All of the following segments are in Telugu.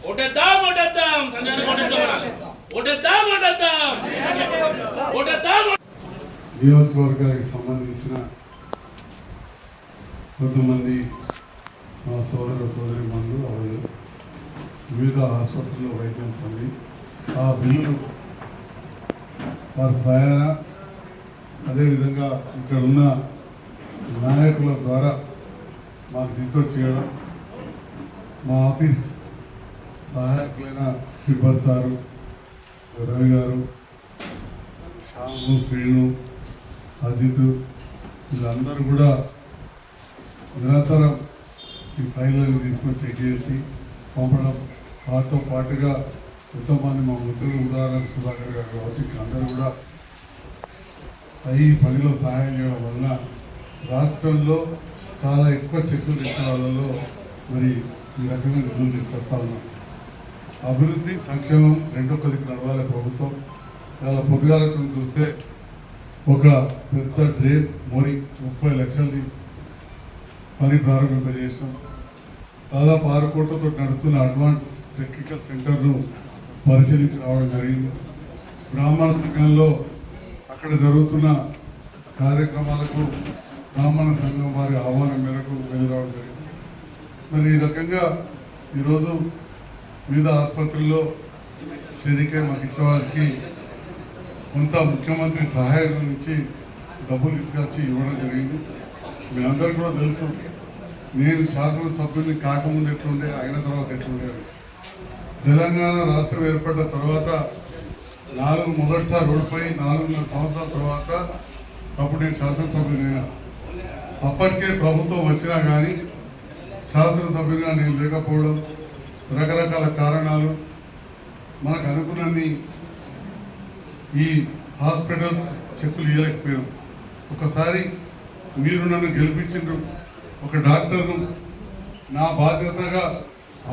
ఓటేద్దాం ఓటేద్దాం సంజయ్ ఓటేద్దాం ఓటేద్దాం ఓటేద్దాం. నియోజకవర్గానికి సంబంధించిన కొంతమంది మా సోదరిమణులు వాళ్ళు వివిధ ఆసుపత్రుల్లో వైద్యం పొంది ఆ బిల్లులు వారి స్వయాన అదేవిధంగా ఇక్కడ ఉన్న నాయకుల ద్వారా మాకు తీసుకొచ్చేయడం, మా ఆఫీస్ సహాయకులైన తిరుపతి సారు, రవి గారు, శ్యాము, శ్రీను, అజిత్ వీళ్ళందరూ కూడా నిరంతరం ఈ ఫైళ్ళని తీసుకొని చెక్ చేసి పంపడం, వారితో పాటుగా ఎంతోమంది మా మిత్రులు ఉదాహరణకు సుధాకర్ గారు కావచ్చు, అందరూ కూడా ఈ పనిలో సహాయం చేయడం వలన రాష్ట్రంలో చాలా ఎక్కువ చెక్కులు ఇచ్చిన వాళ్ళలో మరి ఈ రకంగా నిధులు తీసుకొస్తా ఉన్నాం. అభివృద్ధి సంక్షేమం రెండో కొద్దికి నడవాలి ప్రభుత్వం. చాలా పొద్దుగాలకు చూస్తే ఒక పెద్ద డ్రైన్ మోరీ 30 లక్షలది పని ప్రారంభింపజేసాం. దాదాపు 6 కోట్లతో నడుస్తున్న అడ్వాన్స్ టెక్నికల్ సెంటర్ను పరిశీలించి రావడం జరిగింది. బ్రాహ్మణ సంఘంలో అక్కడ జరుగుతున్న కార్యక్రమాలకు బ్రాహ్మణ సంఘం వారి ఆహ్వానం మేరకు వెళ్ళి రావడం జరిగింది. మరి ఈ రకంగా ఈరోజు వివిధ ఆసుపత్రుల్లో షరీకై మాకు ఇచ్చే వారికి కొంత ముఖ్యమంత్రి సహాయం నుంచి డబ్బులు తీసుకొచ్చి ఇవ్వడం జరిగింది. మీ అందరూ కూడా తెలుసు, నేను శాసనసభ్యుల్ని కాకముందు ఎట్లుండే, అయిన తర్వాత ఎట్లుండేది. తెలంగాణ రాష్ట్రం ఏర్పడ్డ తర్వాత మొదటిసారి ఓడిపోయి 4.5 సంవత్సరాల తర్వాత అప్పుడు నేను శాసనసభ్యుని. అప్పటికే ప్రభుత్వం వచ్చినా కానీ శాసనసభ్యునిగా నేను లేకపోవడం, రకరకాల కారణాలు, మనకు అనుకున్నన్ని ఈ హాస్పిటల్స్ చెక్కులు ఇవ్వలేకపోయాం. ఒకసారి మీరు నన్ను గెలిపించిండ్రు, ఒక డాక్టర్ను నా బాధ్యతగా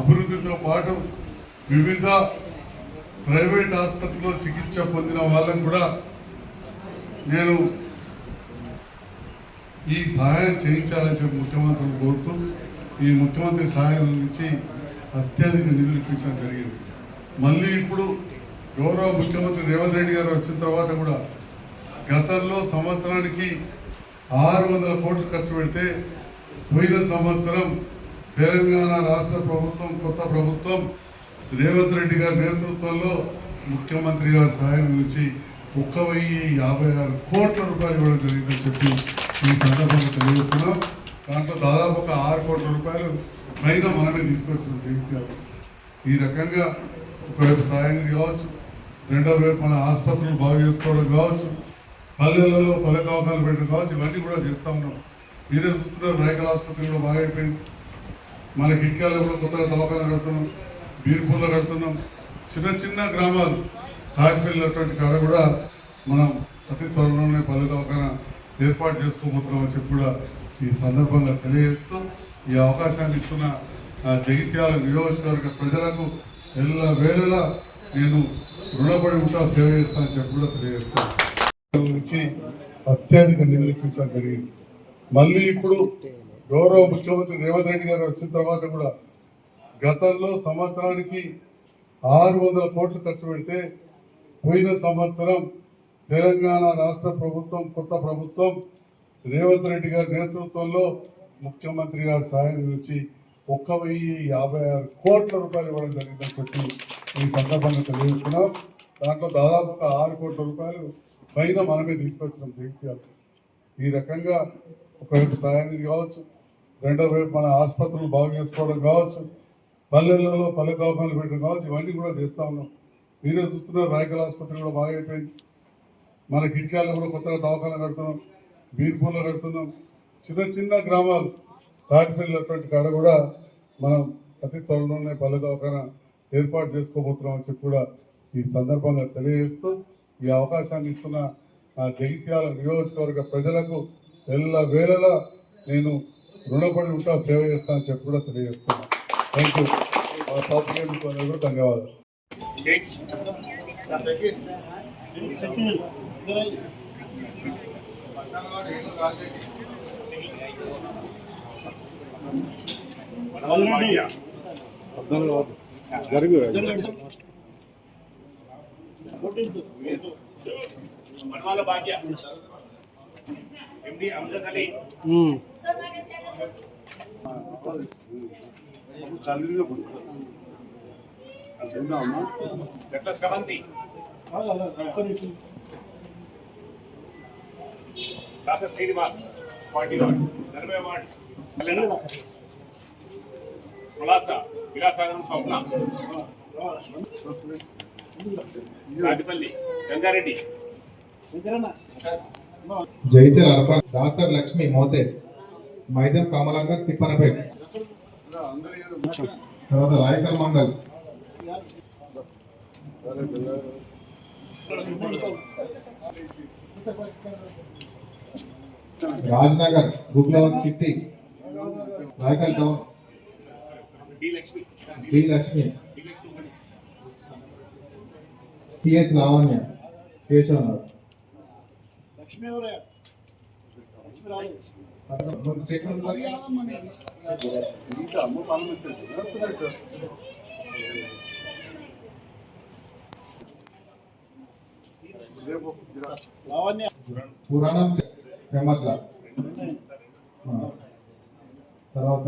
అభివృద్ధితో పాటు వివిధ ప్రైవేట్ ఆసుపత్రిలో చికిత్స పొందిన వాళ్ళకు కూడా నేను ఈ సహాయం చేయించాలని చెప్పి ముఖ్యమంత్రిని కోరుతూ ఈ ముఖ్యమంత్రి సహాయం నుంచి అత్యధిక నిధులు ఇప్పించడం జరిగింది. మళ్ళీ ఇప్పుడు గౌరవ ముఖ్యమంత్రి రేవంత్ రెడ్డి గారు వచ్చిన తర్వాత కూడా గతంలో సంవత్సరానికి 600 కోట్లు ఖర్చు పెడితే పోయిన సంవత్సరం తెలంగాణ రాష్ట్ర ప్రభుత్వం, కొత్త ప్రభుత్వం రేవంత్ రెడ్డి గారి నేతృత్వంలో ముఖ్యమంత్రి గారి సహాయం నుంచి 1,056 కోట్ల రూపాయలు ఇవ్వడం జరిగిందని చెప్పి ఈ సందర్భంగా తెలియజేస్తున్నాం. దాంట్లో దాదాపు ఒక 6 కోట్ల రూపాయలు పైన మనమే తీసుకొచ్చిన జగిత్యాలు. ఈ రకంగా ఒకవైపు సహాయం కావచ్చు, రెండో వైపు మన ఆసుపత్రులు బాగు చేసుకోవడం కావచ్చు, పల్లెలలో పల్లె దవాఖానాలు పెట్టడం కావచ్చు, ఇవన్నీ కూడా చేస్తూ ఉన్నాం. మీరే చూస్తున్నారు, రాయకల్ ఆసుపత్రి కూడా బాగా అయిపోయింది. మన కిటికాలో కూడా కొత్తగా దవాఖానా కడుతున్నాం, బీర్పూర్లో కడుతున్నాం. చిన్న చిన్న గ్రామాలు తాటిపల్లి కాడ కూడా మనం అతి త్వరలోనే పల్లె దవాఖానా ఏర్పాటు చేసుకోబోతున్నామని చెప్పి కూడా ఈ సందర్భంగా తెలియజేస్తూ ఈ అవకాశాన్ని ఇస్తున్న జగిత్యాల నియోజకవర్గ ప్రజలకు వేళలా నేను రుణపడి ఉంటా, సేవ చేస్తానని చెప్పి కూడా తెలియజేస్తాను. నుంచి అత్యధిక నిధులు ఇప్పించడం జరిగింది. మళ్ళీ ఇప్పుడు గౌరవ ముఖ్యమంత్రి రేవంత్ రెడ్డి గారు వచ్చిన తర్వాత కూడా గతంలో సంవత్సరానికి 600 కోట్లు ఖర్చు పెడితే పోయిన సంవత్సరం తెలంగాణ రాష్ట్ర ప్రభుత్వం, కొత్త ప్రభుత్వం రేవంత్ రెడ్డి గారి నేతృత్వంలో ముఖ్యమంత్రి గారి సహాయం నుంచి 1,056 కోట్ల రూపాయలు ఇవ్వడం జరిగిందని చెప్పి ఈ సందర్భంగా తెలియజేస్తున్నాం. దాంట్లో దాదాపు 6 కోట్ల రూపాయలు పైన మనమే తీసుకొచ్చినాం జగిత్యాల. ఈ రకంగా ఒకవైపు సహాయం కావచ్చు, రెండో వైపు మన ఆసుపత్రులు బాగు చేసుకోవడం కావచ్చు, పల్లెలలో పల్లె దవాఖానాలు పెట్టడం కావచ్చు, ఇవన్నీ కూడా చేస్తూ ఉన్నాం. మీరే చూస్తున్నారు, రాయకల్ ఆసుపత్రి కూడా బాగా అయిపోయింది. మన కిటికాల్లో కూడా కొత్తగా దవాఖానా కడుతున్నాం, బీర్పూర్లో కడుతున్నాం. చిన్న చిన్న గ్రామాలు తాటిపల్లి కాడ కూడా మనం అతి త్వరలోనే పల్లె దవాఖానా ఏర్పాటు చేసుకోబోతున్నాం అని చెప్పి కూడా ఈ సందర్భంగా తెలియజేస్తూ ఈ అవకాశాన్ని ఇస్తున్న జగిత్యాల నియోజకవర్గ ప్రజలకు వేళలా నేను రుణపడి ఉంటా, సేవ చేస్తానని చెప్పి కూడా తెలియజేస్తున్నాను. Thank you. కూడా ధన్యవాదాలు. ఆల్రెడీ మనవాళ్ళ Bhagya MD Amjad Ali Gatla Sravanthi doctor Srinivas 40 ward Pulasa Vilasagaram Swapna Rajapalli Gangareddy జైచర్ అర్పణ్ దాసర్ లక్ష్మి మోతే మైదం కమలంగర్ తిప్పనపేట్ తర్వాత రాయకల్ మండల్ రాజ్నగర్ గుగ్లవన్ Chitti Raikal town D Lakshmi TH Lavanya Keshavnagar చెక్ పురాణం ఫేమట్ల తర్వాత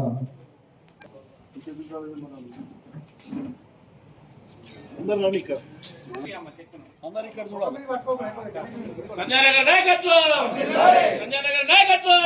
సంజయ్ నగర్ నాయకత్వం